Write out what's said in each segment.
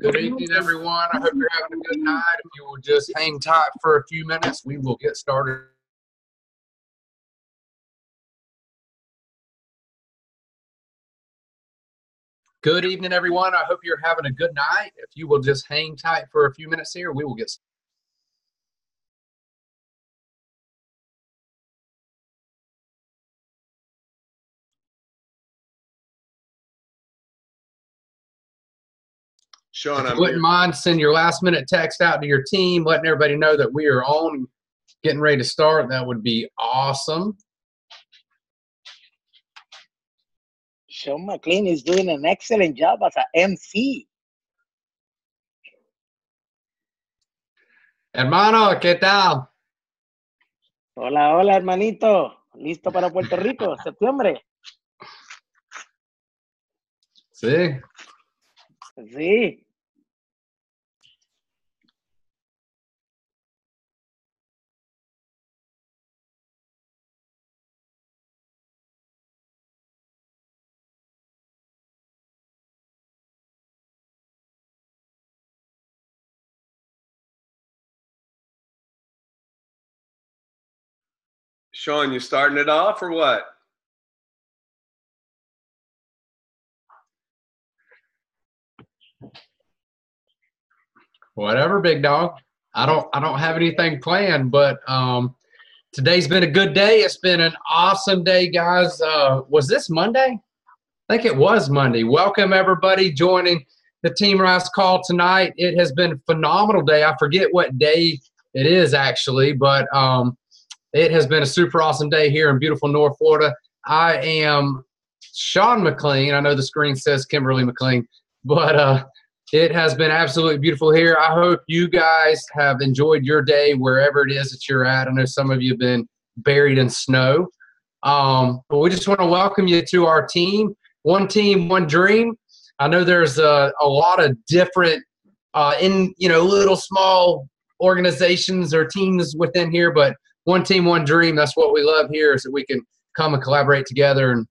Good evening, everyone. I hope you're having a good night. If you will just hang tight for a few minutes, we will get started. Good evening, everyone. I hope you're having a good night. If you will just hang tight for a few minutes here, we will get started. Sean, if you wouldn't mind, send your last-minute text out to your team, letting everybody know that we are on, getting ready to start. That would be awesome. Sean McLean is doing an excellent job as a MC. Hermano, ¿qué tal? Hola, hola, hermanito. ¿Listo para Puerto Rico? ¿Septiembre? Sí. Sí. Sean, you starting it off or what? Whatever, big dog. I don't have anything planned, but today's been a good day. It's been an awesome day, guys. Was this Monday? I think it was Monday. Welcome, everybody, joining the Team Rice call tonight. It has been a phenomenal day. I forget what day it is, actually, but it has been a super awesome day here in beautiful North Florida. I am Sean McLean. I know the screen says Kimberly McLean, but it has been absolutely beautiful here. I hope you guys have enjoyed your day wherever it is that you're at. I know some of you have been buried in snow. But we just want to welcome you to our team. One team, one dream. I know there's a lot of different little small organizations or teams within here, but one team, one dream. That's what we love here, is that we can come and collaborate together and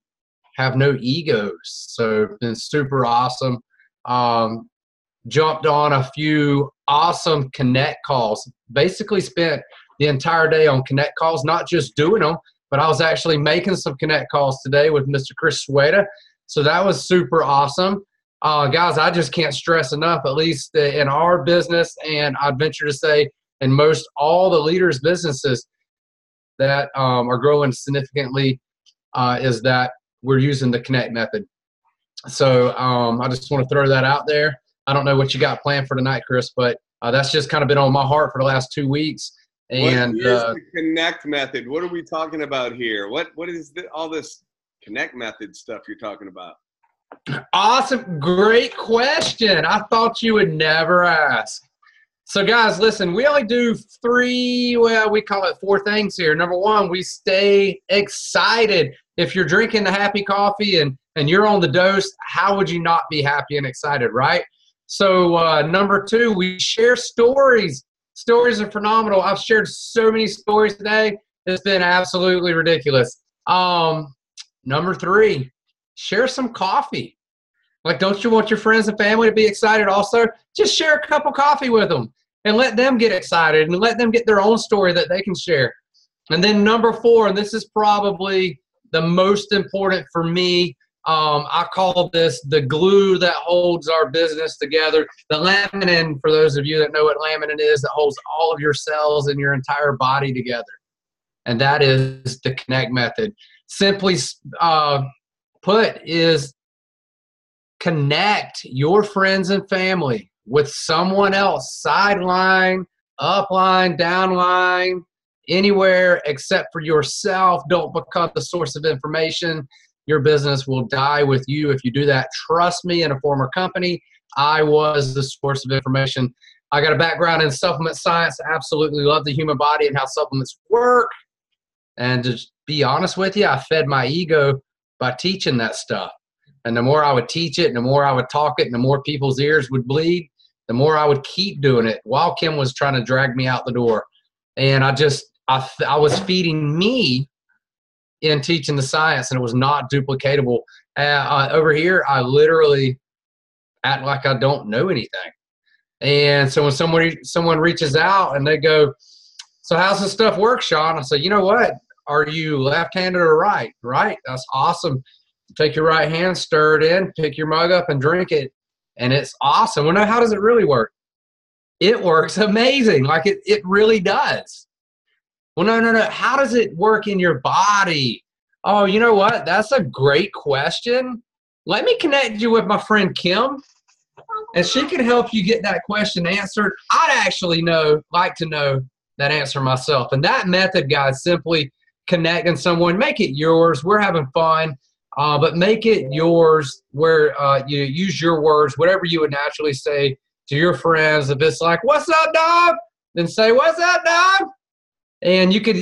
have no egos. So it's been super awesome. Jumped on a few awesome Connect calls. Basically spent the entire day on Connect calls, not just doing them, but I was actually making some Connect calls today with Mr. Chris Sueda. So that was super awesome. Guys, I just can't stress enough, at least in our business, and I'd venture to say in most all the leaders' businesses that are growing significantly, is that we're using the Connect method. So I just want to throw that out there. I don't know what you got planned for tonight, Chris, but that's just kind of been on my heart for the last 2 weeks. And what is the Connect method? What are we talking about here? What is all this Connect method stuff you're talking about? Awesome. Great question. I thought you would never ask. So, guys, listen, we only do we call it 4 things here. Number one, we stay excited. If you're drinking the happy coffee and you're on the dose, how would you not be happy and excited, right? So, number 2, we share stories. Stories are phenomenal. I've shared so many stories today. It's been absolutely ridiculous. Number 3, share some coffee. Like, don't you want your friends and family to be excited also? Just share a cup of coffee with them and let them get excited and let them get their own story that they can share. And then number 4, and this is probably the most important for me, I call this the glue that holds our business together. The laminin, for those of you that know what laminin is, that holds all of your cells and your entire body together. And that is the Connect method. Simply put is connect your friends and family with someone else, sideline, upline, downline, anywhere except for yourself. Don't become the source of information. Your business will die with you if you do that. Trust me, in a former company, I was the source of information. I got a background in supplement science. I absolutely love the human body and how supplements work. And to be honest with you, I fed my ego by teaching that stuff. And the more I would teach it, and the more I would talk it, and the more people's ears would bleed, the more I would keep doing it while Kim was trying to drag me out the door. And I was feeding me in teaching the science, and it was not duplicatable. Over here, I literally act like I don't know anything. And so when someone reaches out and they go, so how's this stuff work, Sean? I say, you know what? Are you left-handed or right? Right? That's awesome. Take your right hand, stir it in, pick your mug up and drink it. And it's awesome. Well, now, how does it really work? It works amazing. Like it really does. Well, no. How does it work in your body? Oh, you know what? That's a great question. Let me connect you with my friend Kim, and she can help you get that question answered. I'd actually like to know that answer myself. And that method, guys, simply connecting someone, make it yours. We're having fun, but make it yours where you use your words, whatever you would naturally say to your friends. If it's like, what's up, dog? Then say, what's up, dog? And you could,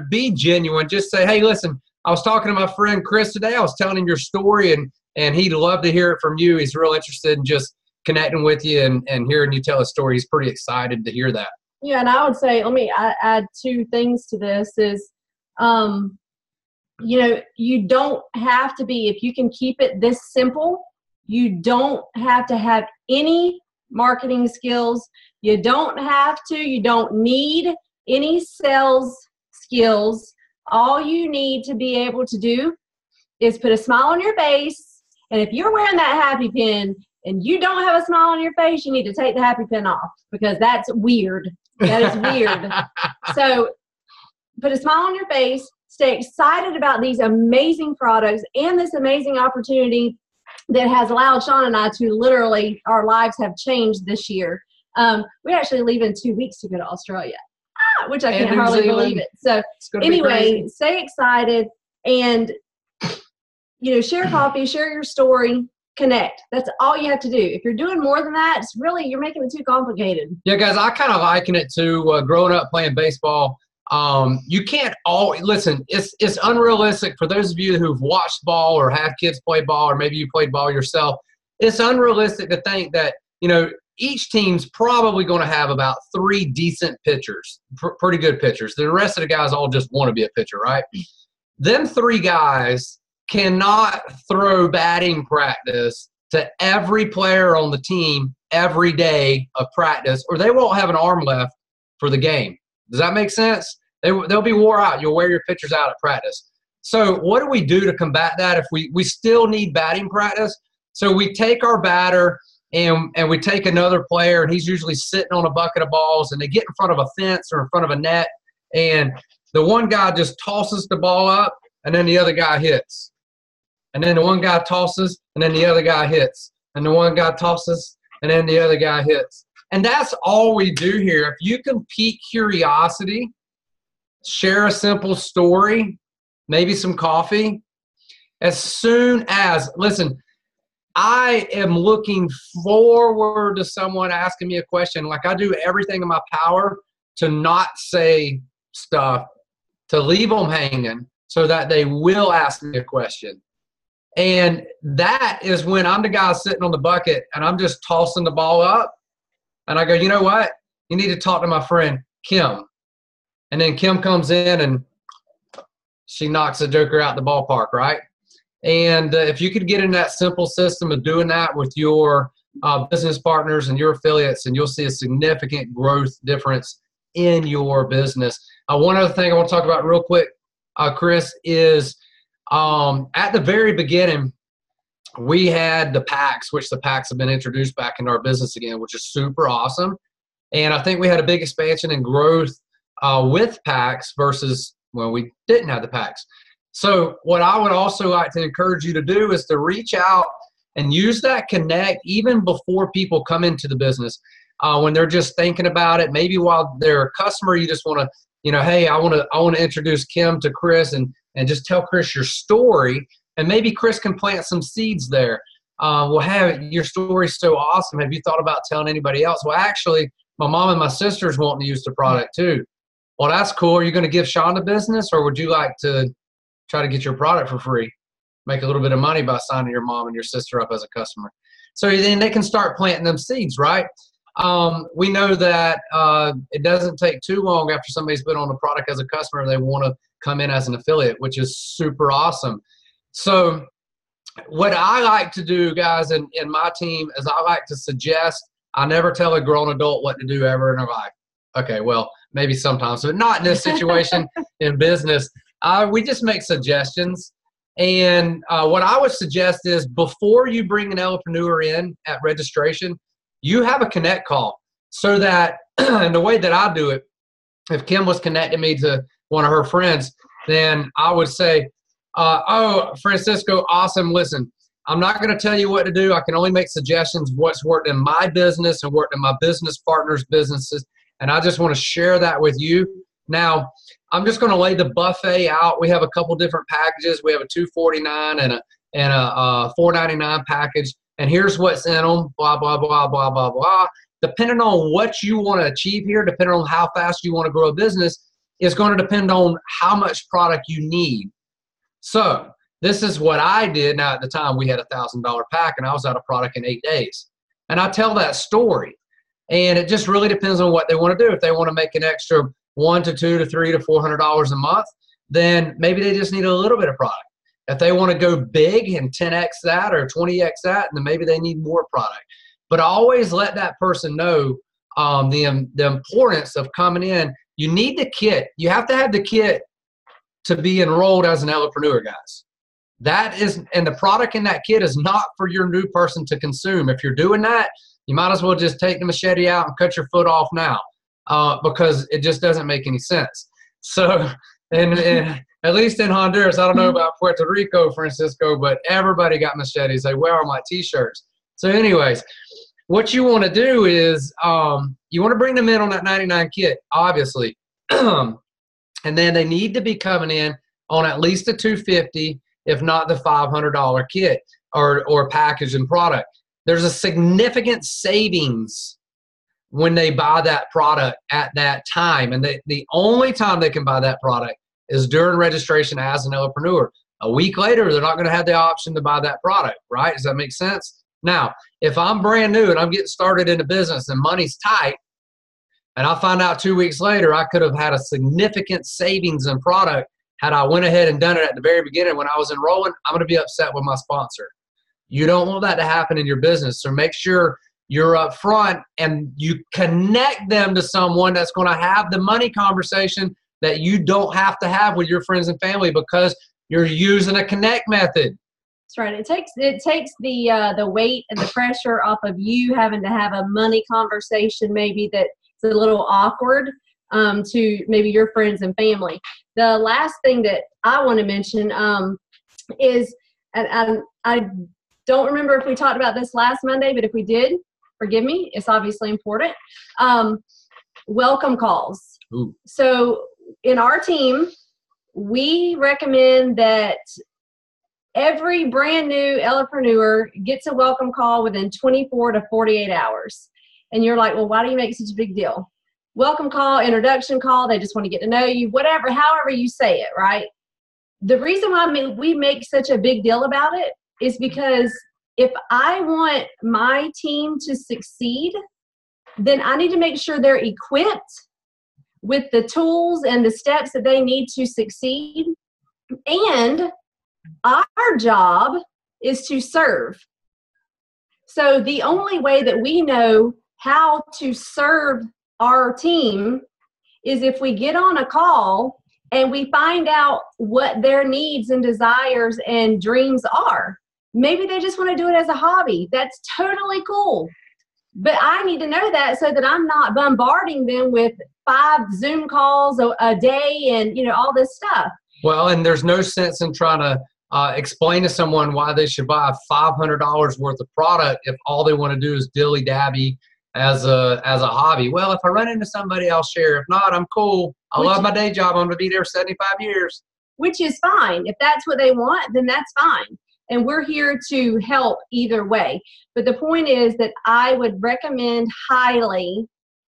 be genuine. Just say, hey, listen, I was talking to my friend Chris today. I was telling him your story, and he'd love to hear it from you. He's real interested in just connecting with you and hearing you tell a story. He's pretty excited to hear that. Yeah, and I would say, let me add two things to this is, you don't have to be, if you can keep it this simple, you don't have to have any marketing skills. You don't need any sales skills. All you need to be able to do is put a smile on your face. And if you're wearing that happy pin and you don't have a smile on your face, you need to take the happy pin off, because that's weird. That is weird. So put a smile on your face, stay excited about these amazing products and this amazing opportunity that has allowed Sean and I to literally, our lives have changed this year. We actually leave in 2 weeks to go to Australia, which I can't hardly believe it. So anyway, stay excited and, share coffee, share your story, connect. That's all you have to do. If you're doing more than that, it's really, you're making it too complicated. Yeah, guys, I kind of liken it to growing up playing baseball. You can't always, listen, it's unrealistic for those of you who've watched ball or have kids play ball, or maybe you played ball yourself. It's unrealistic to think that, each team's probably going to have about 3 decent pitchers, pretty good pitchers. The rest of the guys all just want to be a pitcher, right? Them 3 guys cannot throw batting practice to every player on the team every day of practice, or they won't have an arm left for the game. Does that make sense? They'll be wore out. You'll wear your pitchers out at practice. So what do we do to combat that if we still need batting practice? So we take our batter and we take another player, and he's usually sitting on a bucket of balls, and they get in front of a fence or in front of a net, and the one guy just tosses the ball up, and then the other guy hits. And then the one guy tosses, and then the other guy hits. And the one guy tosses, and then the other guy hits. And that's all we do here. If you can pique curiosity, share a simple story, maybe some coffee, as soon as, listen, I am looking forward to someone asking me a question. Like, I do everything in my power to not say stuff, to leave them hanging so that they will ask me a question. And that is when I'm the guy sitting on the bucket and I'm just tossing the ball up. And I go, you know what? You need to talk to my friend, Kim. And then Kim comes in and she knocks the joker out the ballpark, right? And if you could get in that simple system of doing that with your business partners and your affiliates, and you'll see a significant growth difference in your business. One other thing I want to talk about real quick, Chris, is at the very beginning, we had the packs, which the packs have been introduced back into our business again, which is super awesome. And I think we had a big expansion and growth with packs versus when we didn't have the packs. So what I would also like to encourage you to do is to reach out and use that connect even before people come into the business. When they're just thinking about it, maybe while they're a customer, you just want to, hey, I want to introduce Kim to Chris and just tell Chris your story, and maybe Chris can plant some seeds there. Well, hey, your story's so awesome. Have you thought about telling anybody else? Well, actually, my mom and my sister's wanting to use the product too. Well, that's cool. Are you going to give Sean the business, or would you like to try to get your product for free? Make a little bit of money by signing your mom and your sister up as a customer. So then they can start planting them seeds, right? We know that it doesn't take too long after somebody's been on the product as a customer, they want to come in as an affiliate, which is super awesome. So what I like to do, guys, in my team is I like to suggest. I never tell a grown adult what to do ever in their life. Okay, well, maybe sometimes, but not in this situation in business. We just make suggestions. And what I would suggest is before you bring an elopreneur in at registration, you have a connect call so that, and the way that I do it, if Kim was connecting me to one of her friends, then I would say, oh, Francisco, awesome. Listen, I'm not going to tell you what to do. I can only make suggestions what's worked in my business and worked in my business partners' businesses. And I just want to share that with you. Now, I'm just going to lay the buffet out. We have a couple different packages. We have a $249 and a $499 package. And here's what's in them, blah, blah, blah, blah, blah, blah. Depending on what you want to achieve here, depending on how fast you want to grow a business, is going to depend on how much product you need. So this is what I did. Now, at the time, we had a $1,000 pack, and I was out of product in 8 days. And I tell that story. And it just really depends on what they want to do. If they want to make an extra $100 to $200 to $300 to $400 a month, then maybe they just need a little bit of product. If they want to go big and 10x that or 20x that, then maybe they need more product. But always let that person know the importance of coming in. You need the kit. You have to have the kit to be enrolled as an elopreneur, guys. That is, and the product in that kit is not for your new person to consume. If you're doing that, you might as well just take the machete out and cut your foot off now, because it just doesn't make any sense. So, and at least in Honduras, I don't know about Puerto Rico, Francisco, but everybody got machetes. They wear on my T-shirts. So anyways, what you want to do is you want to bring them in on that 99 kit, obviously. And then they need to be coming in on at least a $250, if not the $500 kit or package and product. There's a significant savings when they buy that product at that time. And the only time they can buy that product is during registration as an elopreneur. A week later, they're not going to have the option to buy that product, right? Does that make sense? Now, if I'm brand new and I'm getting started in a business and money's tight, and I find out 2 weeks later I could have had a significant savings in product had I went ahead and done it at the very beginning when I was enrolling, I'm going to be upset with my sponsor. You don't want that to happen in your business. So make sure you're up front and you connect them to someone that's going to have the money conversation that you don't have to have with your friends and family because you're using a connect method. That's right. It takes the weight and the pressure off of you having to have a money conversation maybe that's a little awkward to maybe your friends and family. The last thing that I want to mention is, and I don't remember if we talked about this last Monday, but if we did, forgive me, it's obviously important. Welcome calls. Ooh. So in our team, we recommend that every brand new elopreneur gets a welcome call within 24 to 48 hours. And you're like, well, why do you make such a big deal? Welcome call, introduction call, they just want to get to know you, whatever, however you say it, right? The reason why we make such a big deal about it is because if I want my team to succeed, then I need to make sure they're equipped with the tools and the steps that they need to succeed. And our job is to serve. So the only way that we know how to serve our team is if we get on a call and we find out what their needs and desires and dreams are. Maybe they just want to do it as a hobby. That's totally cool. But I need to know that so that I'm not bombarding them with 5 Zoom calls a day and, all this stuff. Well, and there's no sense in trying to explain to someone why they should buy $500 worth of product if all they want to do is dilly-dabby as a hobby. Well, if I run into somebody, I'll share. If not, I'm cool. I love my day job. I'm going to be there 75 years. Which is fine. If that's what they want, then that's fine. And we're here to help either way. But the point is that I would recommend highly,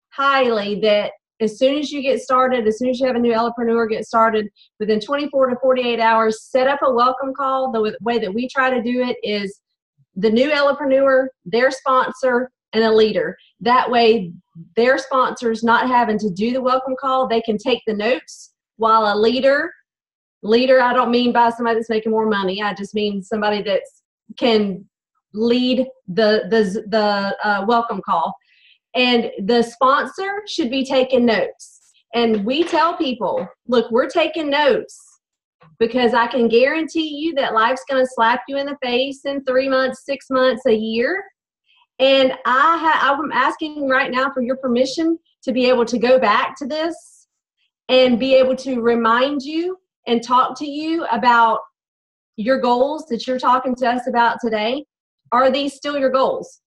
highly that as soon as you get started, as soon as you have a new elopreneur get started, within 24 to 48 hours, set up a welcome call. The way that we try to do it is the new elopreneur, their sponsor, and a leader. That way, their sponsor's not having to do the welcome call. They can take the notes while a leader, I don't mean by somebody that's making more money. I just mean somebody that's can lead the welcome call. And the sponsor should be taking notes. And we tell people, look, we're taking notes because I can guarantee you that life's going to slap you in the face in 3 months, 6 months, a year. And I'm asking right now for your permission to be able to go back to this and be able to remind you and talk to you about your goals that you're talking to us about today. Are these still your goals?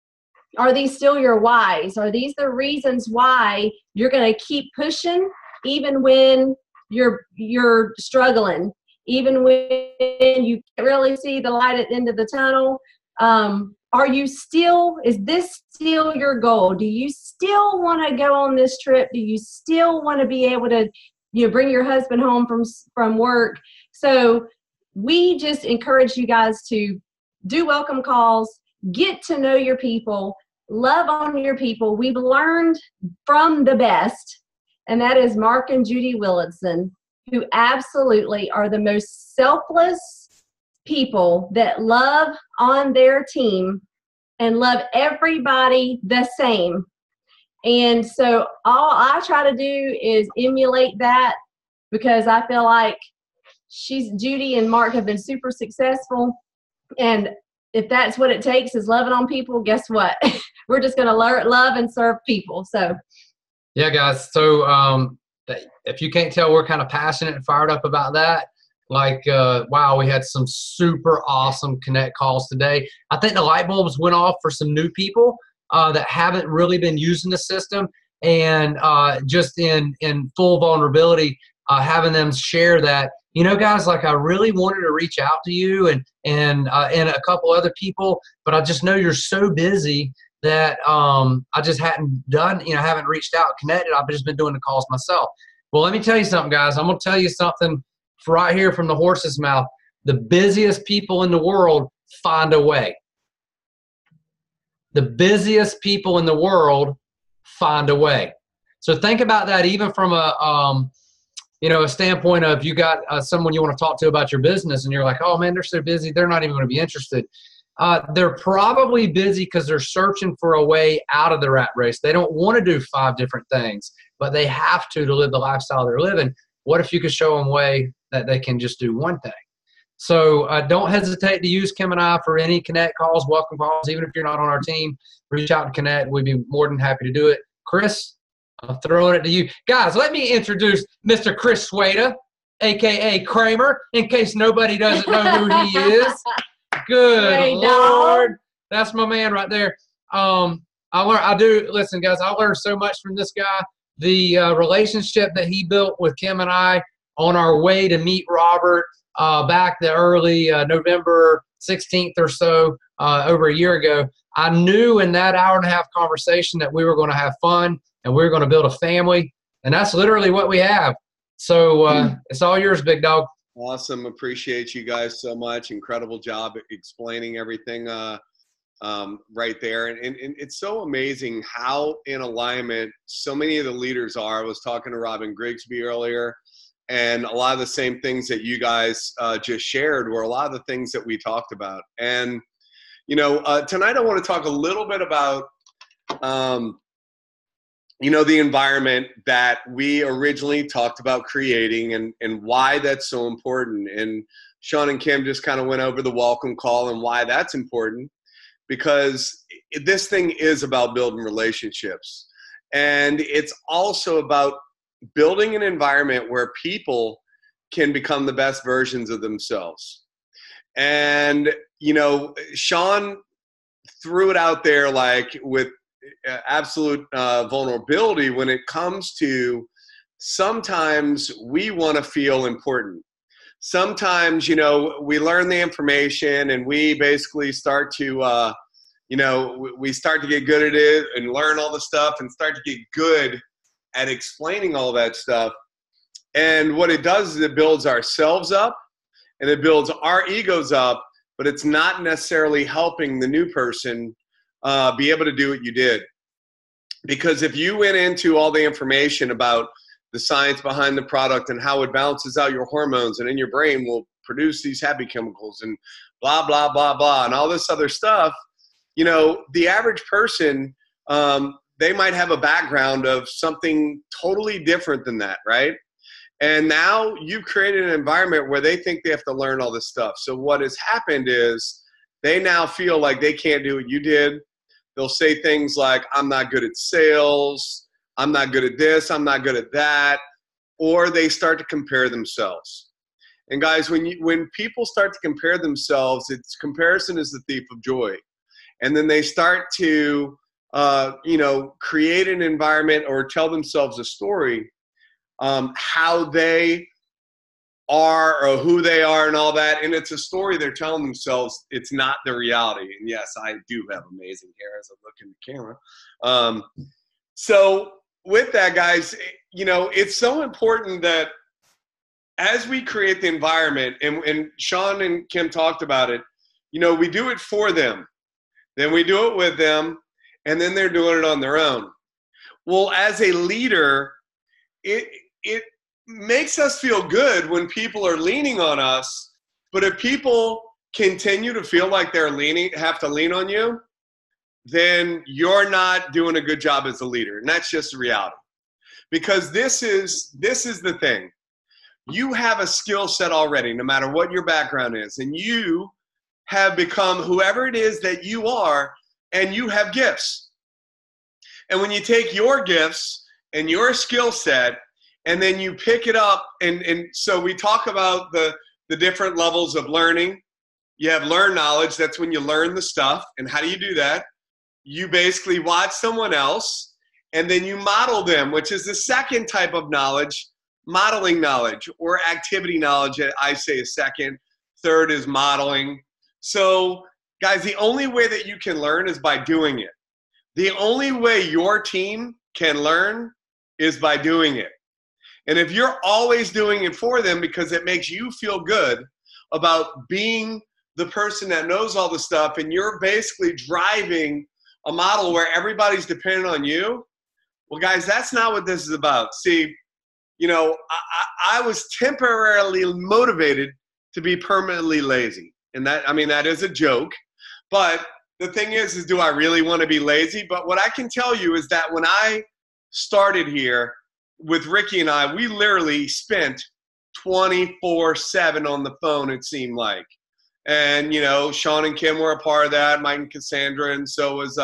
Are these still your whys? Are these the reasons why you're going to keep pushing even when you're struggling, even when you can't really see the light at the end of the tunnel? Is this still your goal? Do you still want to go on this trip? Do you still want to be able to, bring your husband home from work? So we just encourage you guys to do welcome calls, get to know your people, love on your people. We've learned from the best, and that is Mark and Judy Willardson, who absolutely are the most selfless people that love on their team and love everybody the same. And so all I try to do is emulate that, because I feel like Judy and Mark have been super successful. And if that's what it takes is loving on people, guess what? We're just going to love and serve people. So, yeah, guys. So if you can't tell, we're kind of passionate and fired up about that. Wow, we had some super awesome Connect calls today. I think the light bulbs went off for some new people that haven't really been using the system, and just in full vulnerability, having them share that, guys, I really wanted to reach out to you and a couple other people, but I just know you're so busy that I just haven't reached out, connected. I've just been doing the calls myself. Well, let me tell you something, guys. I'm going to tell you something right here from the horse's mouth. The busiest people in the world find a way. The busiest people in the world find a way. So think about that, even from a standpoint of, you got someone you want to talk to about your business, and you're like, oh man, they're so busy, they're not even going to be interested. They're probably busy because they're searching for a way out of the rat race. They don't want to do 5 different things, but they have to live the lifestyle they're living. What if you could show them a way that they can just do one thing? So don't hesitate to use Kim and I for any Connect calls, welcome calls. Even if you're not on our team, reach out and connect. We'd be more than happy to do it. Chris, I'm throwing it to you. Guys, let me introduce Mr. Chris Sweda, a.k.a. Kramer, in case nobody doesn't know who he is. Good Hey, Lord. dog. That's my man right there. Listen, guys, I learned so much from this guy. The relationship that he built with Kim and I on our way to meet Robert back the early November 16th or so, over a year ago, I knew in that hour-and-a-half conversation that we were going to have fun and we were going to build a family, and that's literally what we have. So it's all yours, big dog. Awesome. Appreciate you guys so much. Incredible job explaining everything right there. And it's so amazing how in alignment so many of the leaders are. I was talking to Robin Grigsby earlier, and a lot of the same things that you guys just shared were a lot of the things that we talked about. And, tonight I want to talk a little bit about, the environment that we originally talked about creating and why that's so important. And Sean and Kim just kind of went over the welcome call and why that's important, because this thing is about building relationships. And it's also about building an environment where people can become the best versions of themselves. And, Sean threw it out there with absolute vulnerability when it comes to, sometimes we want to feel important. Sometimes, we learn the information and we basically start to, we start to get good at it and learn all the stuff and start to get good at explaining all that stuff. And what it does is it builds ourselves up and it builds our egos up, but it's not necessarily helping the new person be able to do what you did. Because if you went into all the information about the science behind the product and how it balances out your hormones and in your brain will produce these happy chemicals and blah, blah, blah, blah, and all this other stuff, you know, the average person, they might have a background of something totally different than that, right? And now you've created an environment where they think they have to learn all this stuff. So what has happened is they now feel like they can't do what you did. They'll say things like, I'm not good at sales, I'm not good at this, I'm not good at that, or they start to compare themselves. And guys, when people start to compare themselves, it's comparison is the thief of joy. And then they start to, you know, create an environment or tell themselves a story, how they are or who they are and all that. And it's a story they're telling themselves. It's not the reality. And yes, I do have amazing hair as I look in the camera. So with that, guys, you know, it's so important that as we create the environment, and Sean and Kim talked about it, you know, we do it for them. Then we do it with them, and then they're doing it on their own. Well, as a leader, it makes us feel good when people are leaning on us, but if people continue to feel like they're have to lean on you, then you're not doing a good job as a leader. And that's just the reality. Because this is the thing. You have a skill set already, no matter what your background is, and you have become whoever it is that you are, and you have gifts. And when you take your gifts and your skill set, and then you pick it up, and so we talk about the different levels of learning. You have learned knowledge. That's when you learn the stuff. And how do you do that? You basically watch someone else, and then you model them, which is the second type of knowledge, modeling knowledge, or activity knowledge. I say is second. Third is modeling. So, guys, the only way that you can learn is by doing it. The only way your team can learn is by doing it. And if you're always doing it for them because it makes you feel good about being the person that knows all the stuff, and you're basically driving a model where everybody's dependent on you, well, guys, that's not what this is about. See, you know, I was temporarily motivated to be permanently lazy. And that, I mean, that is a joke. But the thing is do I really want to be lazy? But what I can tell you is that when I started here with Ricky and I, we literally spent 24/7 on the phone, it seemed like. And, you know, Sean and Kim were a part of that, Mike and Cassandra, and so was,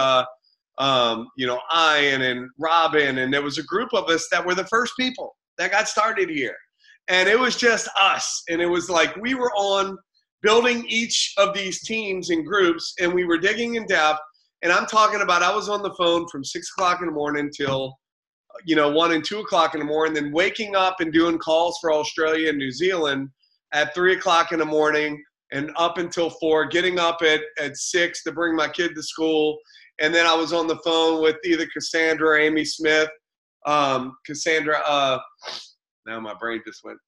you know, Ian and Robin. And there was a group of us that were the first people that got started here. And it was just us. And it was like we were on building each of these teams and groups, and we were digging in depth. And I'm talking about I was on the phone from 6 o'clock in the morning till, you know, 1 and 2 o'clock in the morning, then waking up and doing calls for Australia and New Zealand at 3 o'clock in the morning and up until 4, getting up at 6 to bring my kid to school. And then I was on the phone with either Cassandra or Amy Smith. Cassandra, now my brain just went,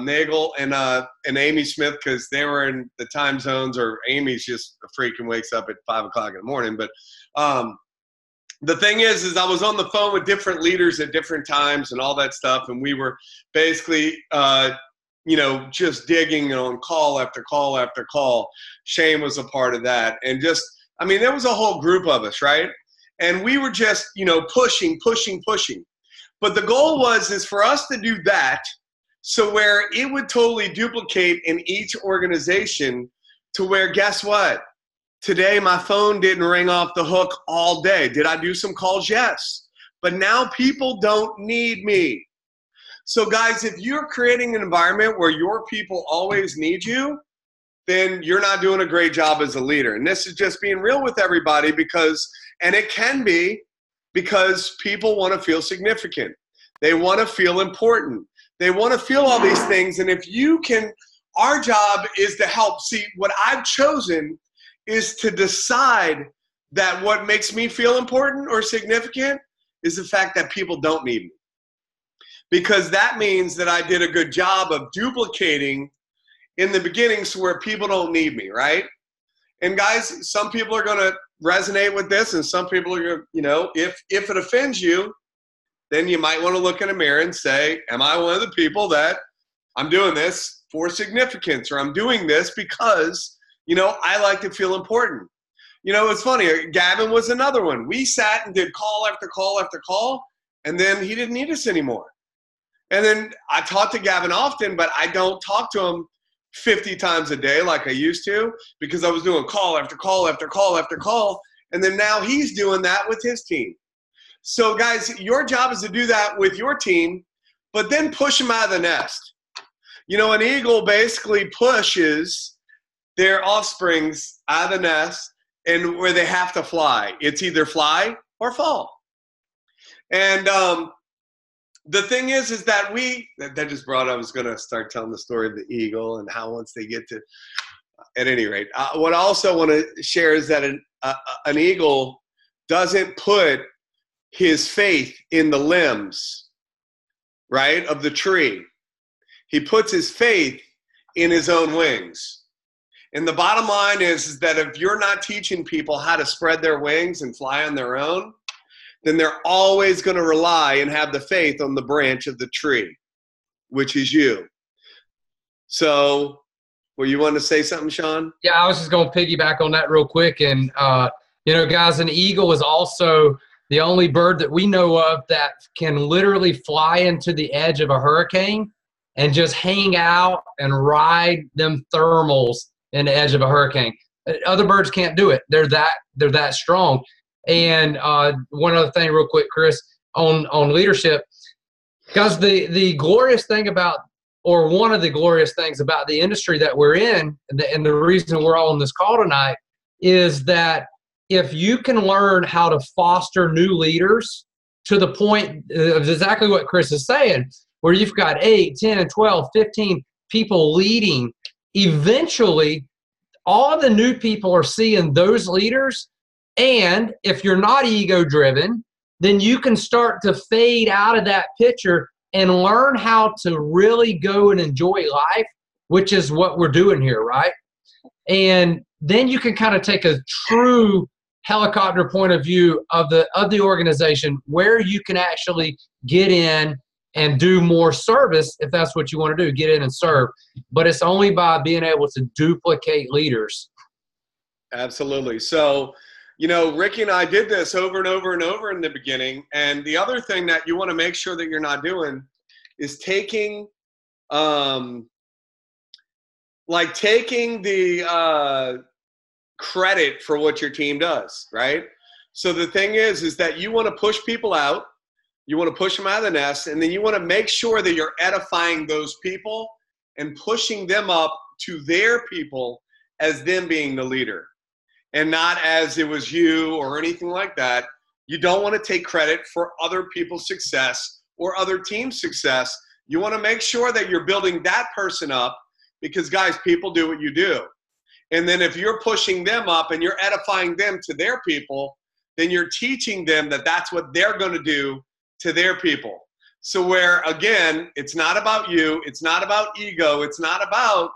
Nagel and Amy Smith, because they were in the time zones, or Amy's just a freak and wakes up at 5 o'clock in the morning. But the thing is I was on the phone with different leaders at different times and all that stuff. And we were basically, you know, just digging on call after call after call. Shane was a part of that. And just, I mean, there was a whole group of us, right? And we were just, you know, pushing. But the goal is for us to do that so where it would totally duplicate in each organization to where, guess what? Today, my phone didn't ring off the hook all day. Did I do some calls? Yes. But now people don't need me. So, guys, if you're creating an environment where your people always need you, then you're not doing a great job as a leader. And this is just being real with everybody because, and it can be because people want to feel significant. They want to feel important. They want to feel all these things. And if you can, our job is to help. See, what I've chosen is to decide that what makes me feel important or significant is the fact that people don't need me. Because that means that I did a good job of duplicating in the beginning so where people don't need me, right? And guys, some people are going to resonate with this, and some people are going to, you know, if it offends you, then you might want to look in a mirror and say, am I one of the people that I'm doing this for significance, or I'm doing this because I like to feel important. It's funny. Gavin was another one. We sat and did call after call after call, and then he didn't need us anymore. And then I talk to Gavin often, but I don't talk to him 50 times a day like I used to, because I was doing call after call after call after call. And then now he's doing that with his team. So guys, your job is to do that with your team, but then push them out of the nest. An eagle basically pushes their offsprings out of the nest and where they have to fly. It's either fly or fall. And the thing is that that just brought, I was going to start telling the story of the eagle and how once they get to, at any rate, what I also want to share is that an eagle doesn't put his faith in the limbs, right, of the tree. He puts his faith in his own wings. And the bottom line is that if you're not teaching people how to spread their wings and fly on their own, then they're always going to rely and have the faith on the branch of the tree, which is you. So, well, you want to say something, Sean? Yeah, I was just going to piggyback on that real quick. And, guys, an eagle is also the only bird that we know of that can literally fly into the edge of a hurricane and just hang out and ride them thermals in the edge of a hurricane. Other birds can't do it. They're that strong. And one other thing real quick, Chris, on leadership, guys, the glorious thing about, or one of the glorious things about the industry that we're in, and the reason we're all on this call tonight, is that if you can learn how to foster new leaders to the point of exactly what Chris is saying, where you've got 8, 10, 12, 15 people leading, eventually all of the new people are seeing those leaders. And if you're not ego-driven, then you can start to fade out of that picture and learn how to really go and enjoy life, which is what we're doing here, right? And then you can kind of take a true helicopter point of view of the organization, where you can actually get in and do more service if that's what you want to do, get in and serve. But it's only by being able to duplicate leaders. Absolutely. So, Ricky and I did this over and over and over in the beginning. And the other thing that you want to make sure that you're not doing is taking the credit for what your team does, right? So the thing is that you want to push people out. You want to push them out of the nest, and then you want to make sure that you're edifying those people and pushing them up to their people as them being the leader, and not as it was you or anything like that. You don't want to take credit for other people's success or other teams' success. You want to make sure that you're building that person up, because, guys, people do what you do. And then if you're pushing them up and you're edifying them to their people, then you're teaching them that that's what they're going to do to their people. So where, again, it's not about you, it's not about ego, it's not about,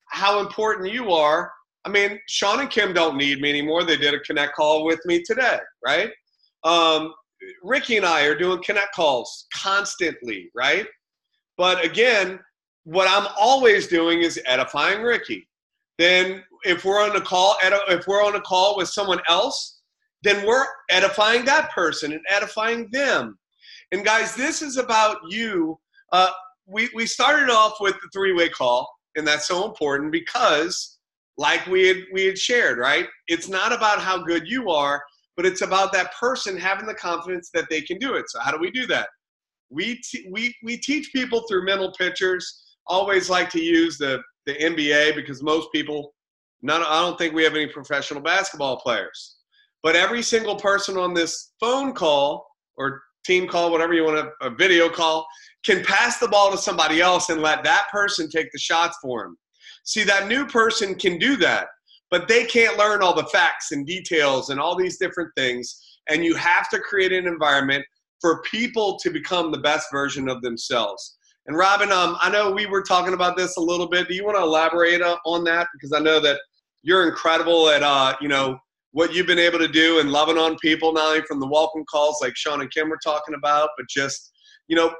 how important you are. I mean, Sean and Kim don't need me anymore. They did a Connect call with me today, right? Ricky and I are doing Connect calls constantly, right? But again, what I'm always doing is edifying Ricky. Then if we're on a call with someone else, then we're edifying that person and edifying them. And guys, this is about you. We started off with the 3-way call, and that's so important because, like we had shared, right? It's not about how good you are, but it's about that person having the confidence that they can do it. So how do we do that? We teach people through mental pictures. Always like to use the NBA, because most people, I don't think we have any professional basketball players. But every single person on this phone call or team call, whatever you want a video call, can pass the ball to somebody else and let that person take the shots for him. See, that new person can do that, but they can't learn all the facts and details and all these different things. And you have to create an environment for people to become the best version of themselves. And Robin, I know we were talking about this a little bit. Do you want to elaborate on that? Because I know that you're incredible at, what you've been able to do and loving on people, not only from the welcome calls like Sean and Kim were talking about, but just,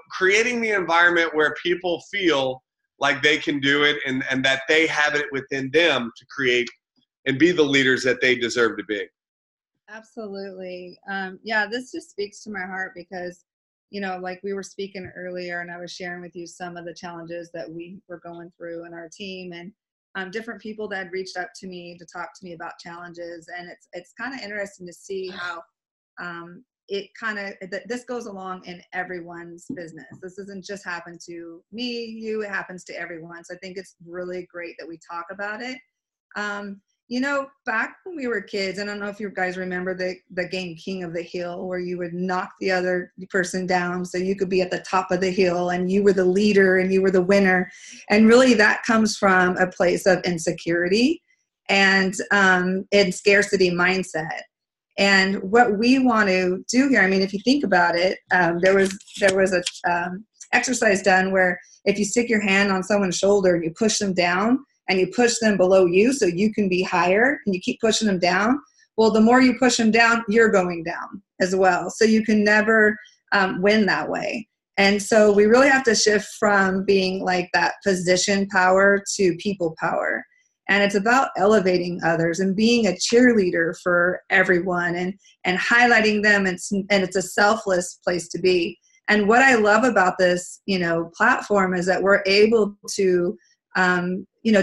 creating the environment where people feel like they can do it, and that they have it within them to create and be the leaders that they deserve to be. Absolutely. Yeah, this just speaks to my heart because, you know, like we were speaking earlier and I was sharing with you some of the challenges that we were going through in our team, and different people that had reached out to me to talk to me about challenges. And it's kind of interesting to see how it kind of, this goes along in everyone's business. This doesn't just happen to me, you, it happens to everyone. So I think it's really great that we talk about it. You know, back when we were kids, I don't know if you guys remember the game King of the Hill, where you would knock the other person down so you could be at the top of the hill and you were the leader and you were the winner. And really that comes from a place of insecurity and in scarcity mindset. And what we want to do here, I mean, if you think about it, there was a exercise done where if you stick your hand on someone's shoulder and you push them down, and you push them below you so you can be higher, and you keep pushing them down, well, the more you push them down, you're going down as well. So you can never win that way. And so we really have to shift from being like that position power to people power. And it's about elevating others and being a cheerleader for everyone and highlighting them. And it's a selfless place to be. And what I love about this, you know, platform is that we're able to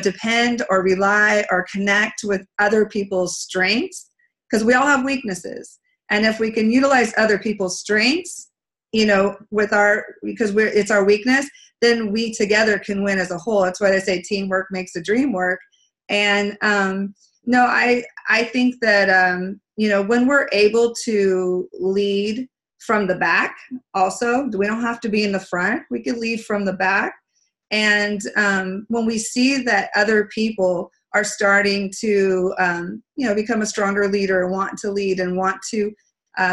depend or rely or connect with other people's strengths, because we all have weaknesses. And if we can utilize other people's strengths, you know, because it's our weakness, then we together can win as a whole. That's why they say teamwork makes the dream work. And I think that, when we're able to lead from the back also, we don't have to be in the front. We can lead from the back. And when we see that other people are starting to, become a stronger leader, want to lead and want to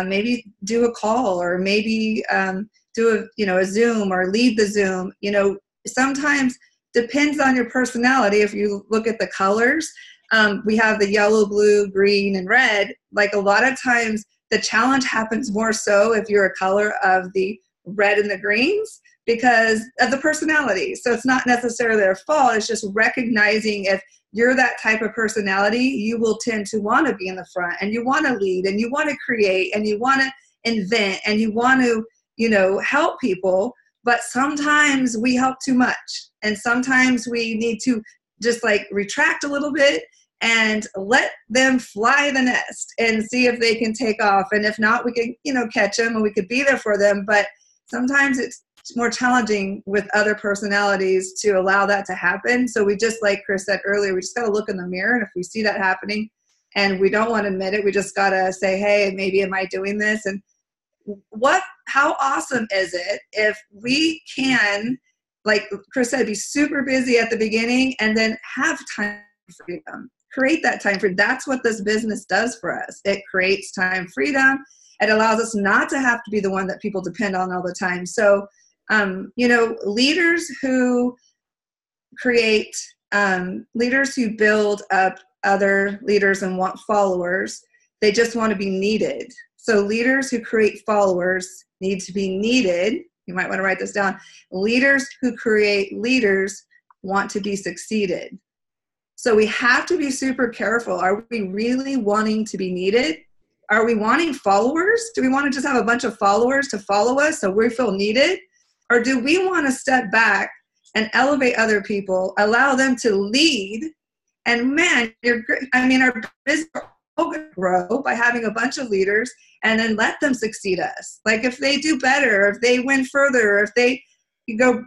maybe do a call or maybe do a Zoom or lead the Zoom, sometimes depends on your personality. If you look at the colors, we have the yellow, blue, green, and red. Like a lot of times the challenge happens more so if you're a color of the red and the greens, because of the personality. So it's not necessarily their fault. It's just recognizing if you're that type of personality, you will tend to want to be in the front and you want to lead and you want to create and you want to invent and you want to, help people. But sometimes we help too much. And sometimes we need to just like retract a little bit and let them fly the nest and see if they can take off. And if not, we can, catch them and we could be there for them. But sometimes it's more challenging with other personalities to allow that to happen. So we just, like Chris said earlier, we just got to look in the mirror. And if we see that happening and we don't want to admit it, we just got to say, hey, maybe am I doing this? And how awesome is it if we can, like Chris said, be super busy at the beginning and then have time freedom, create that time freedom. That's what this business does for us. It creates time freedom. It allows us not to have to be the one that people depend on all the time. So, leaders who create, leaders who build up other leaders and want followers, they just want to be needed. So leaders who create followers need to be needed. You might want to write this down. Leaders who create leaders want to be succeeded. So we have to be super careful. Are we really wanting to be needed? Are we wanting followers? Do we want to just have a bunch of followers to follow us so we feel needed? Or do we want to step back and elevate other people, allow them to lead? And man, our business will grow by having a bunch of leaders and then let them succeed us. Like if they do better, if they win further, if they grow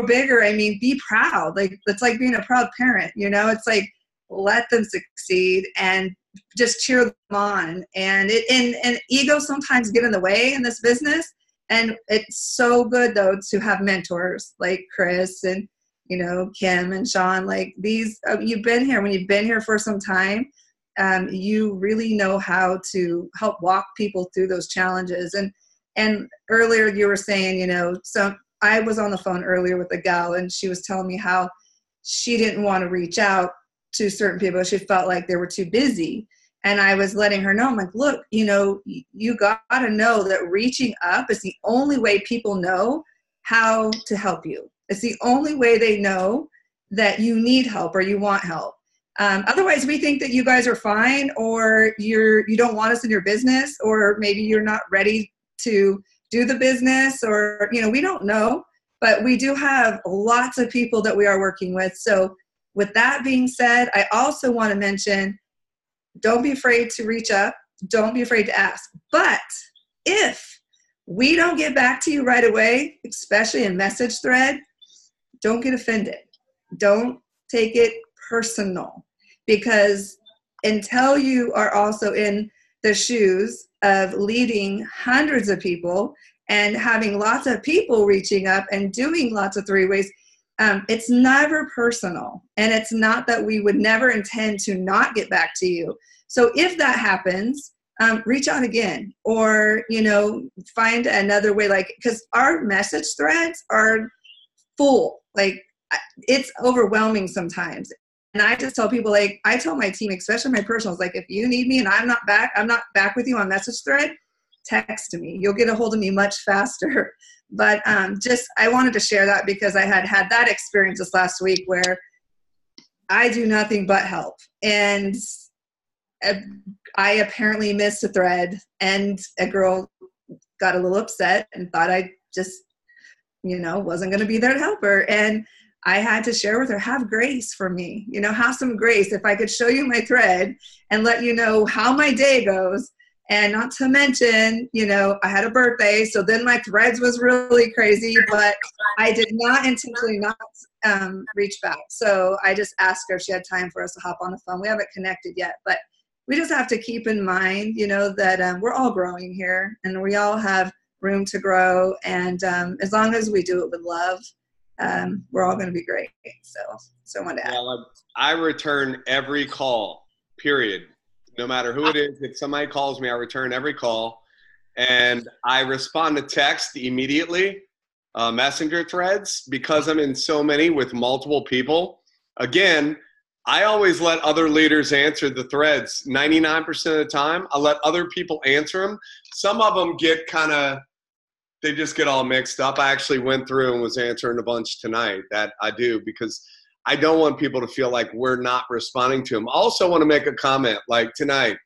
bigger, be proud. Like it's like being a proud parent, it's like let them succeed and just cheer them on. And ego sometimes get in the way in this business. And it's so good though to have mentors like Chris and Kim and Sean. Like these, you've been here. When you've been here for some time, you really know how to help walk people through those challenges. And earlier you were saying, so I was on the phone earlier with a gal and she was telling me how she didn't want to reach out to certain people. She felt like they were too busy. And I was letting her know, I'm like, look, you got to know that reaching up is the only way people know how to help you. It's the only way they know that you need help or you want help. Otherwise, we think that you guys are fine, or you don't want us in your business, or maybe you're not ready to do the business, or, we don't know. But we do have lots of people that we are working with. So with that being said, I also want to mention, don't be afraid to reach up. Don't be afraid to ask. But if we don't get back to you right away, especially in message thread, don't get offended. Don't take it personal, because until you are also in the shoes of leading hundreds of people and having lots of people reaching up and doing lots of three-ways, it's never personal. And it's not that we would never intend to not get back to you. So if that happens, reach out again, or, find another way, because our message threads are full. It's overwhelming sometimes. And I just tell people, I tell my team, especially my personals, if you need me and I'm not back with you on message thread, text me. You'll get a hold of me much faster. But I wanted to share that, because I had that experience this last week where I do nothing but help. And I apparently missed a thread, and a girl got a little upset and thought I just, wasn't going to be there to help her. And I had to share with her, have grace for me, have some grace. If I could show you my thread and let you know how my day goes, and not to mention, I had a birthday, so then my threads was really crazy, but I did not intentionally not reach back. So I just asked her if she had time for us to hop on the phone. We haven't connected yet, but we just have to keep in mind, that we're all growing here, and we all have room to grow. And as long as we do it with love, we're all going to be great. So I wanted to add. I return every call, period. No matter who it is. If somebody calls me, I return every call. And I respond to text immediately, messenger threads, because I'm in so many with multiple people. Again, I always let other leaders answer the threads. 99% of the time, I let other people answer them. Some of them get they just get all mixed up. I actually went through and was answering a bunch tonight. That I do, because I don't want people to feel like we're not responding to them. I also want to make a comment, tonight,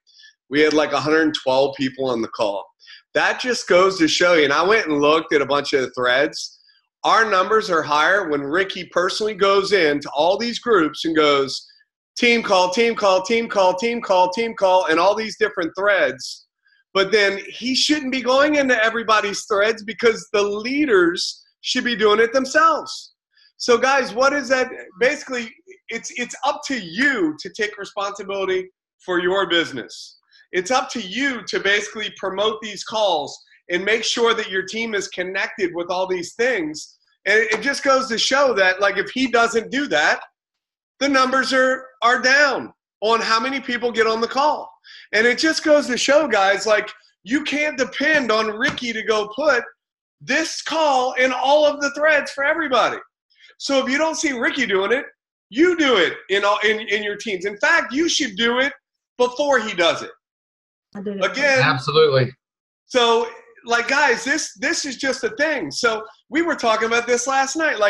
we had 112 people on the call. That just goes to show you, and I went and looked at a bunch of threads. Our numbers are higher when Ricky personally goes into all these groups and goes, team call, team call, team call, team call, team call, and all these different threads. But then he shouldn't be going into everybody's threads, because the leaders should be doing it themselves. So guys, what is that? Basically, it's up to you to take responsibility for your business. It's up to you to basically promote these calls and make sure that your team is connected with all these things. And it just goes to show that, if he doesn't do that, the numbers are down on how many people get on the call. And it just goes to show, guys, you can't depend on Ricky to go put this call in all of the threads for everybody. So if you don't see Ricky doing it, you do it in your teams. In fact, you should do it before he does it. Again, absolutely. So, guys, this is just a thing. So we were talking about this last night.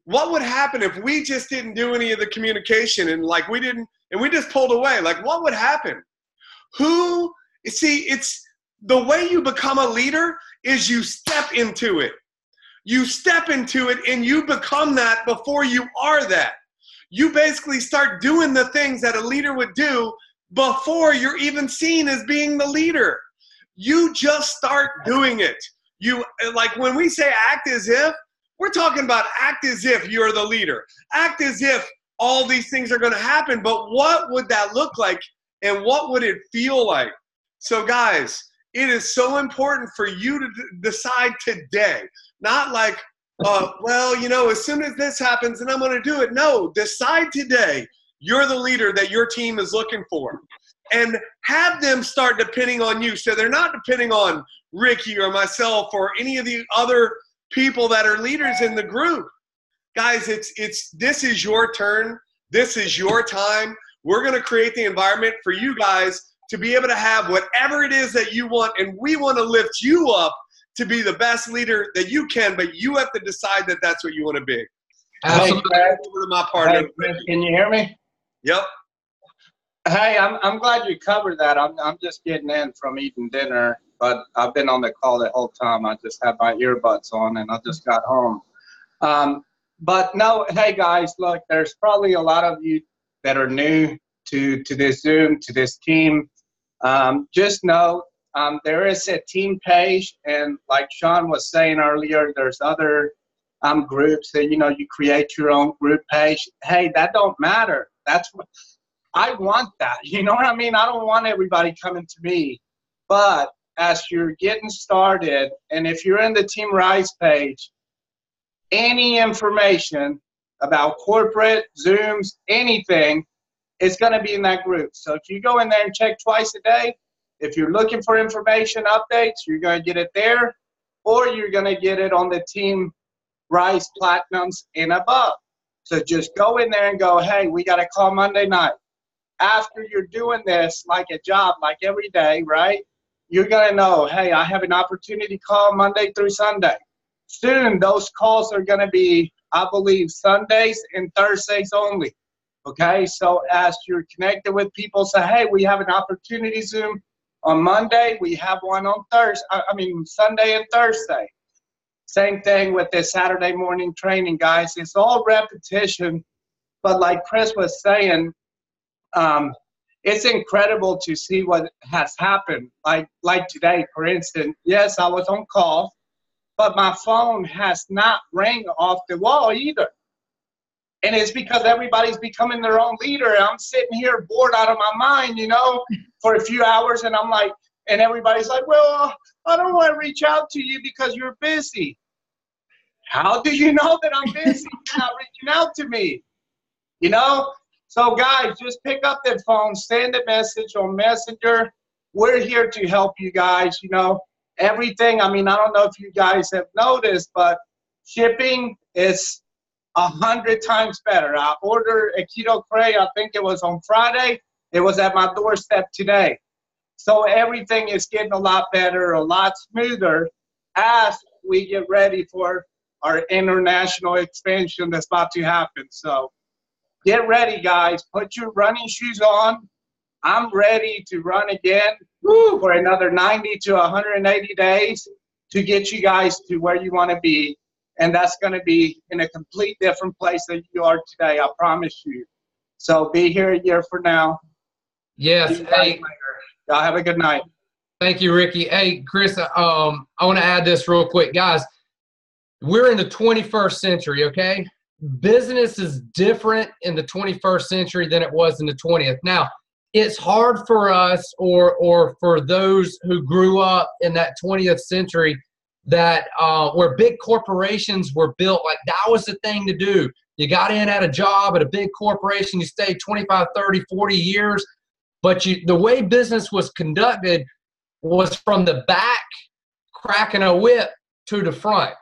What would happen if we just didn't do any of the communication and we just pulled away? What would happen? It's the way you become a leader is you step into it. You step into it and you become that before you are that. You basically start doing the things that a leader would do before you're even seen as being the leader. You just start doing it. When we say act as if, we're talking about act as if you're the leader. Act as if all these things are going to happen, but what would that look like and what would it feel like? So guys, it is so important for you to decide today. Not as soon as this happens, then I'm going to do it. No, decide today. You're the leader that your team is looking for. And have them start depending on you. So they're not depending on Ricky or myself or any of the other people that are leaders in the group. Guys, this is your turn. This is your time. We're going to create the environment for you guys to be able to have whatever it is that you want, and we want to lift you up to be the best leader that you can, but you have to decide that that's what you want to be. Absolutely. Over to my partner. Hey, Chris, can you hear me? Yep. Hey, I'm glad you covered that. I'm just getting in from eating dinner, but I've been on the call the whole time. I just had my earbuds on, and I just got home. But no, hey guys, look, there's probably a lot of you that are new to this Zoom, to this team. Just know there is a team page, and like Sean was saying earlier, there's other groups that, you know, you create your own group page. Hey, that don't matter. That's what I want that. You know what I mean? I don't want everybody coming to me. But as you're getting started, and if you're in the Team Rise page, any information about corporate, Zooms, anything, it's going to be in that group. So if you go in there and check twice a day, if you're looking for information updates, you're going to get it there, or you're going to get it on the Team Rise Platinums and above. So just go in there and go, hey, we got a call Monday night. After you're doing this like a job, like every day, right, you're going to know, hey, I have an opportunity call Monday through Sunday. Soon, those calls are going to be, I believe, Sundays and Thursdays only. Okay, so as you're connected with people, say, hey, we have an opportunity Zoom on Monday. We have one on Sunday and Thursday. Same thing with this Saturday morning training, guys. It's all repetition. But like Chris was saying, it's incredible to see what has happened. Like today, for instance, yes, I was on call, but my phone has not rang off the wall either. And it's because everybody's becoming their own leader. I'm sitting here bored out of my mind, you know, for a few hours. And I'm like, and everybody's like, well, I don't want to reach out to you because you're busy. How do you know that I'm busy? You're not reaching out to me, you know? So guys, just pick up that phone, send a message on Messenger. We're here to help you guys, you know. Everything, I mean, I don't know if you guys have noticed, but shipping is 100 times better. I ordered a Keto Cray, I think it was on Friday. It was at my doorstep today. So everything is getting a lot better, a lot smoother as we get ready for our international expansion that's about to happen. So get ready, guys. Put your running shoes on. I'm ready to run again for another 90 to 180 days to get you guys to where you want to be. And that's going to be in a complete different place than you are today, I promise you. So be here a year from now. Yes. Hey, y'all have a good night. Thank you, Ricky. Hey, Chris, I want to add this real quick. Guys, we're in the 21st century, okay? Business is different in the 21st century than it was in the 20th. Now, it's hard for us or for those who grew up in that 20th century that where big corporations were built, like that was the thing to do. You got in at a job at a big corporation, you stayed 25, 30, 40 years, but the way business was conducted was from the back, cracking a whip, to the front.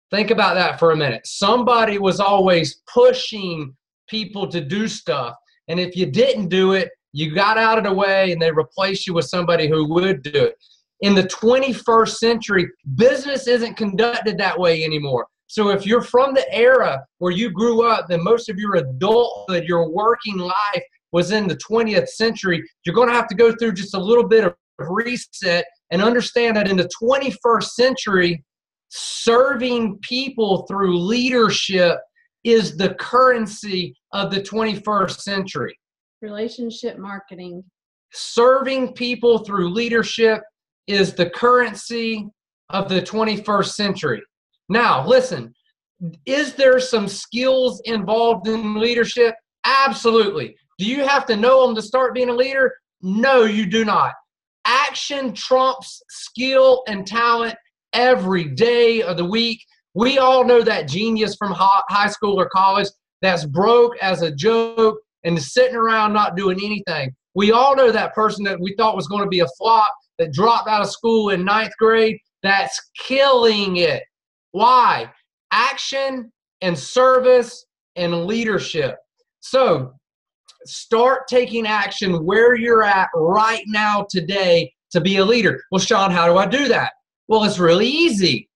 Think about that for a minute. Somebody was always pushing people to do stuff, and if you didn't do it, you got out of the way and they replaced you with somebody who would do it. In the 21st century, business isn't conducted that way anymore. So if you're from the era where you grew up, then most of your adulthood, your working life was in the 20th century, you're going to have to go through just a little bit of reset and understand that in the 21st century, serving people through leadership is the currency of the 21st century. Relationship marketing. Serving people through leadership is the currency of the 21st century. Now, listen, is there some skills involved in leadership? Absolutely. Do you have to know them to start being a leader? No, you do not. Action trumps skill and talent every day of the week. We all know that genius from high school or college that's broke as a joke and is sitting around not doing anything. We all know that person that we thought was going to be a flop that dropped out of school in 9th grade that's killing it. Why? Action and service and leadership. So start taking action where you're at right now today to be a leader. Well, Sean, how do I do that? Well, it's really easy.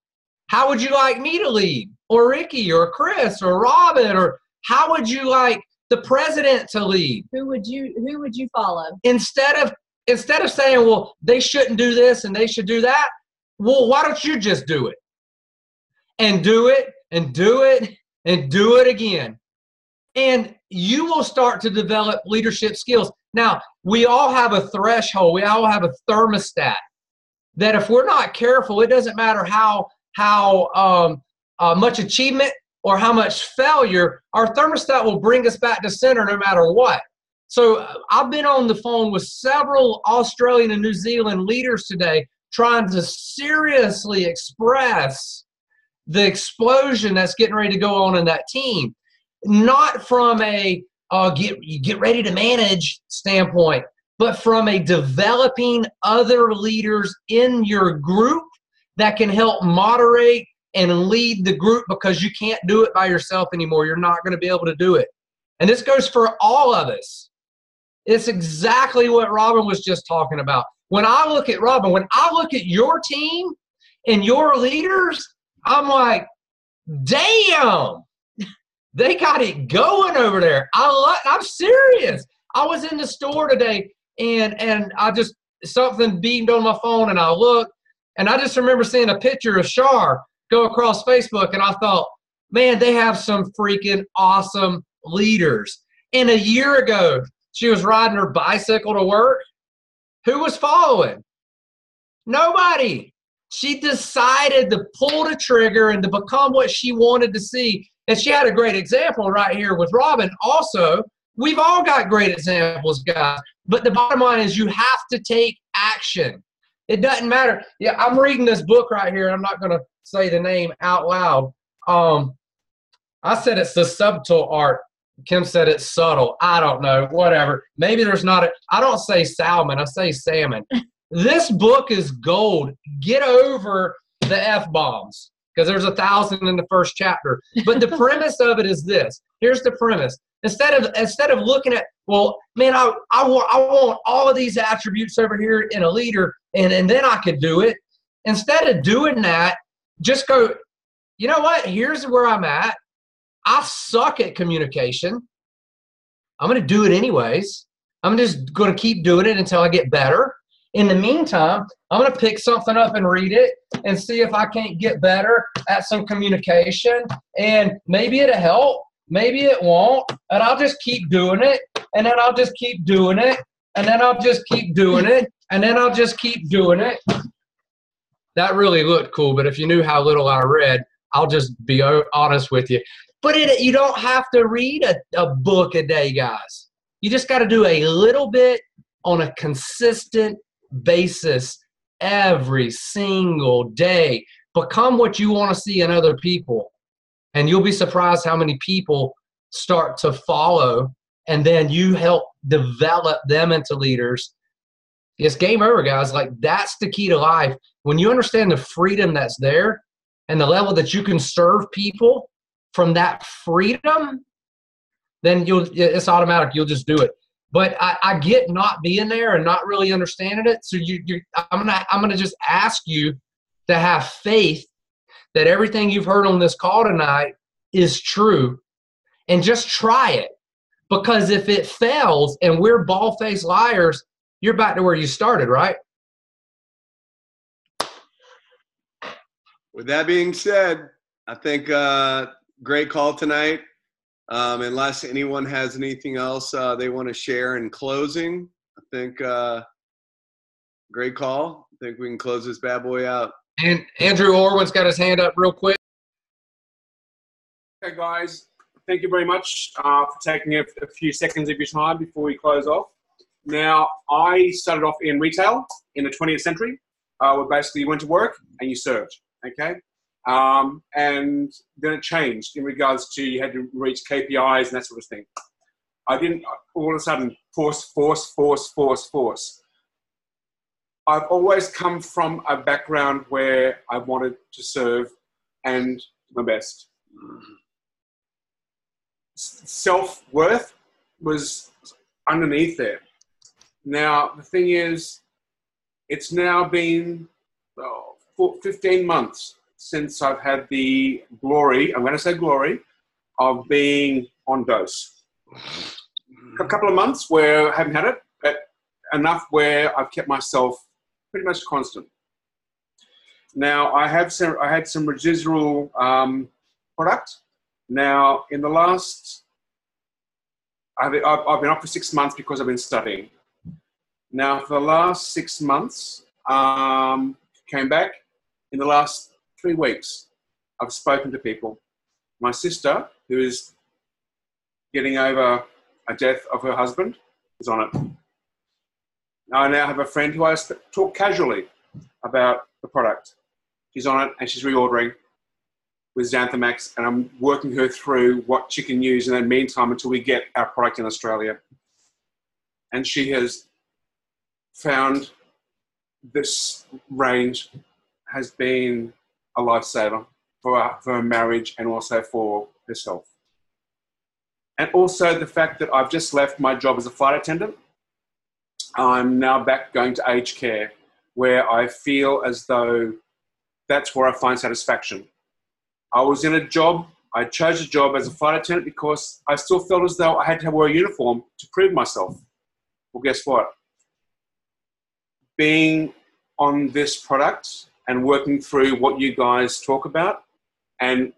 How would you like me to lead? Or Ricky or Chris or Robin? Or how would you like the president to lead? Who would you follow? Instead of saying, well, they shouldn't do this and they should do that, well, why don't you just do it? And do it and do it and do it again. And you will start to develop leadership skills. Now, we all have a threshold. We all have a thermostat that if we're not careful, it doesn't matter how much achievement or how much failure, our thermostat will bring us back to center no matter what. So I've been on the phone with several Australian and New Zealand leaders today trying to seriously express the explosion that's getting ready to go on in that team. Not from a get ready to manage standpoint, but from a developing other leaders in your group that can help moderate and lead the group, because you can't do it by yourself anymore. You're not going to be able to do it. And this goes for all of us. It's exactly what Robin was just talking about. When I look at Robin, when I look at your team and your leaders, I'm like, damn, they got it going over there. I'm serious. I was in the store today and I just, something beamed on my phone and I looked and I just remember seeing a picture of Shar go across Facebook and I thought, man, they have some freaking awesome leaders. And a year ago, she was riding her bicycle to work. Who was following? Nobody. She decided to pull the trigger and to become what she wanted to see. And she had a great example right here with Robin. Also, we've all got great examples, guys. But the bottom line is you have to take action. It doesn't matter. Yeah, I'm reading this book right here. I'm not going to say the name out loud. I said it's the subtle art. Kim said it's subtle. I don't know. Whatever. Maybe there's not I don't say salmon. I say salmon. This book is gold. Get over the F-bombs because there's 1,000 in the first chapter. But the premise of it is this. Here's the premise. Instead of looking at, well, man, I want all of these attributes over here in a leader, and then I could do it. Instead of doing that, just go, you know what? Here's where I'm at. I suck at communication. I'm going to do it anyways. I'm just going to keep doing it until I get better. In the meantime, I'm going to pick something up and read it and see if I can't get better at some communication. And maybe it'll help. Maybe it won't. And I'll just keep doing it. And then I'll just keep doing it. And then I'll just keep doing it. And then I'll just keep doing it. That really looked cool. But if you knew how little I read, I'll just be honest with you. But you don't have to read a book a day, guys. You just got to do a little bit on a consistent basis every single day. Become what you want to see in other people. And you'll be surprised how many people start to follow, and then you help develop them into leaders. It's game over, guys. Like, that's the key to life. When you understand the freedom that's there and the level that you can serve people from that freedom, then it's automatic. You'll just do it. But I get not being there and not really understanding it. So I'm gonna just ask you to have faith that everything you've heard on this call tonight is true, and just try it. Because if it fails and we're bald-faced liars, you're back to where you started, right? With that being said, I think great call tonight. Unless anyone has anything else they want to share in closing, I think great call. I think we can close this bad boy out. And Andrew Orwin's got his hand up real quick. Okay, guys, thank you very much for taking a few seconds of your time before we close off. Now, I started off in retail in the 20th century, where basically you went to work and you served, okay? And then it changed in regards to you had to reach KPIs and that sort of thing. I didn't all of a sudden force. I've always come from a background where I wanted to serve and do my best. Self-worth was underneath there. Now, the thing is, it's now been 4 15 months since I've had the glory, I'm going to say glory, of being on dose. A couple of months where I haven't had it, but enough where I've kept myself pretty much constant. Now, I had some residual product. Now, in the last, I've been off for 6 months because I've been studying. Now, for the last 6 months, came back. In the last 3 weeks, I've spoken to people. My sister, who is getting over a death of her husband, is on it. I now have a friend who I talk casually about the product. She's on it and she's reordering with Xanthamax, and I'm working her through what she can use in the meantime until we get our product in Australia. And she has found this range has been a lifesaver for her marriage and also for herself. And also the fact that I've just left my job as a flight attendant. I'm now back going to aged care, where I feel as though that's where I find satisfaction. I was in a job, I chose a job as a flight attendant because I still felt as though I had to wear a uniform to prove myself. Well, guess what? Being on this product and working through what you guys talk about and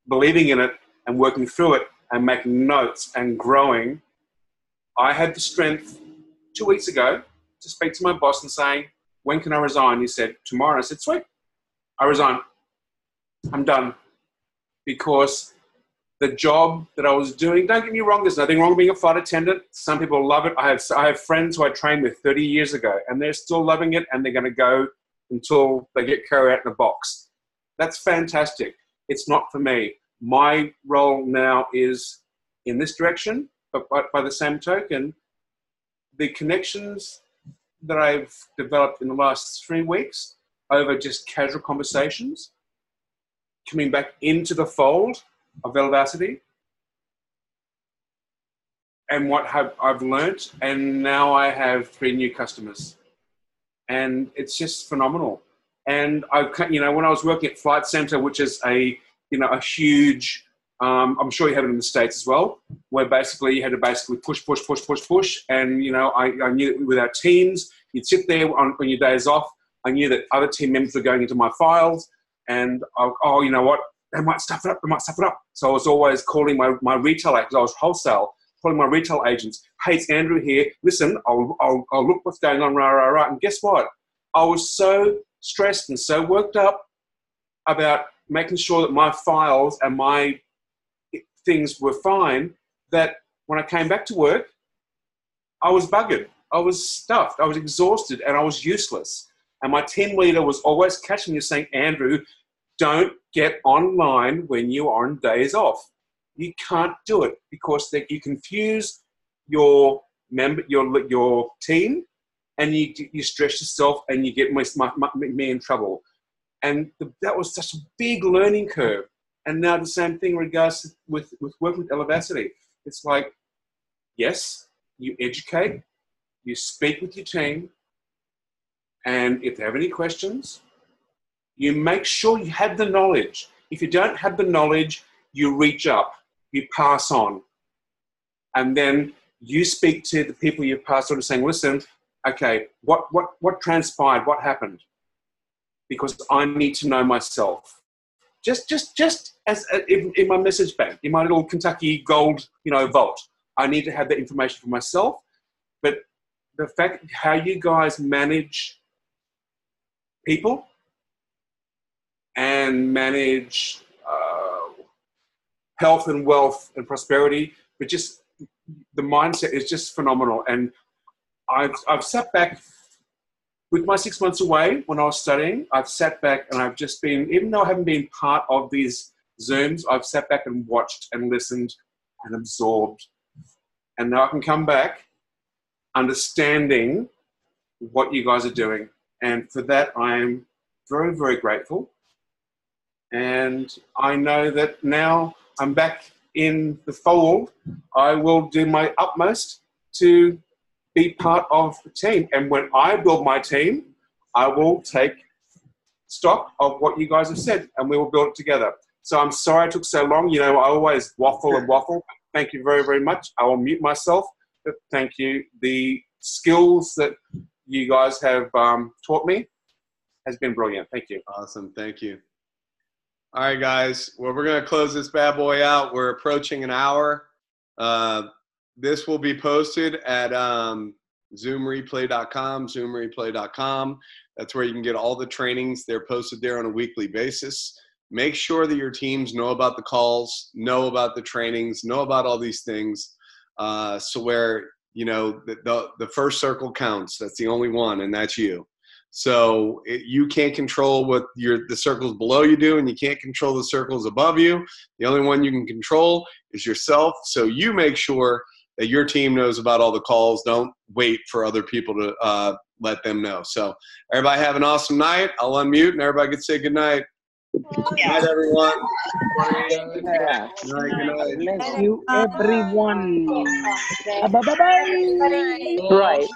believing in it and working through it and making notes and growing, I had the strength 2 weeks ago to speak to my boss and saying, when can I resign? He said, tomorrow. I said, sweet, I resign. I'm done. Because the job that I was doing, don't get me wrong, there's nothing wrong with being a flight attendant. Some people love it. I have friends who I trained with 30 years ago, and they're still loving it, and they're going to go until they get carried out in a box. That's fantastic. It's not for me. My role now is in this direction, but by the same token, the connections that I've developed in the last 3 weeks over just casual conversations, coming back into the fold of Velocity, and what I've learnt, and now I have 3 new customers, and it's just phenomenal. And when I was working at Flight Centre, which is a huge, I'm sure you have it in the States as well, where basically you had to push, and I knew with our teams, you'd sit there on your days off. I knew that other team members were going into my files, and you know what? They might stuff it up. So I was always calling my retail agents. I was wholesale, calling my retail agents. Hey, it's Andrew here. Listen, I'll look what's going on, rah. And guess what? I was so stressed and so worked up about making sure that my files and my things were fine that when I came back to work, I was buggered. I was stuffed. I was exhausted, and I was useless. And my team leader was always catching me saying, Andrew, don't get online when you are on days off. You can't do it because you confuse your team, and you stress yourself, and you get me in trouble. And that was such a big learning curve. And now the same thing in regards with working with Elevacity. It's like, yes, you educate, you speak with your team, and if they have any questions, you make sure you have the knowledge. If you don't have the knowledge, you reach up, you pass on. And then you speak to the people you pass on and saying, listen, okay, what transpired? What happened? Because I need to know myself. Just as in my message bank, in my little Kentucky gold, vault, I need to have that information for myself. But the fact how you guys manage people and manage health and wealth and prosperity, but just the mindset is just phenomenal. And I've sat back with my 6 months away when I was studying. I've sat back and I've just been, even though I haven't been part of these Zooms, I've sat back and watched and listened and absorbed. And now I can come back understanding what you guys are doing. And for that, I am very, very grateful. And I know that now I'm back in the fold. I will do my utmost to be part of the team. And when I build my team, I will take stock of what you guys have said, and we will build it together. So I'm sorry it took so long. You know, I always waffle and waffle. Thank you very, very much. I will mute myself. But thank you. The skills that you guys have taught me has been brilliant. Thank you. Awesome. Thank you. All right, guys. Well, we're going to close this bad boy out. We're approaching an hour. This will be posted at zoomreplay.com, zoomreplay.com. That's where you can get all the trainings. They're posted there on a weekly basis. Make sure that your teams know about the calls, know about the trainings, know about all these things. So where, you know, the first circle counts. That's the only one, and that's you. So you can't control what the circles below you do, and you can't control the circles above you. The only one you can control is yourself. So you make sure that your team knows about all the calls. Don't wait for other people to let them know. So everybody have an awesome night. I'll unmute, and everybody can say good night. Good night, everyone. Good night. Good night. Bless you, everyone. Bye-bye. Right.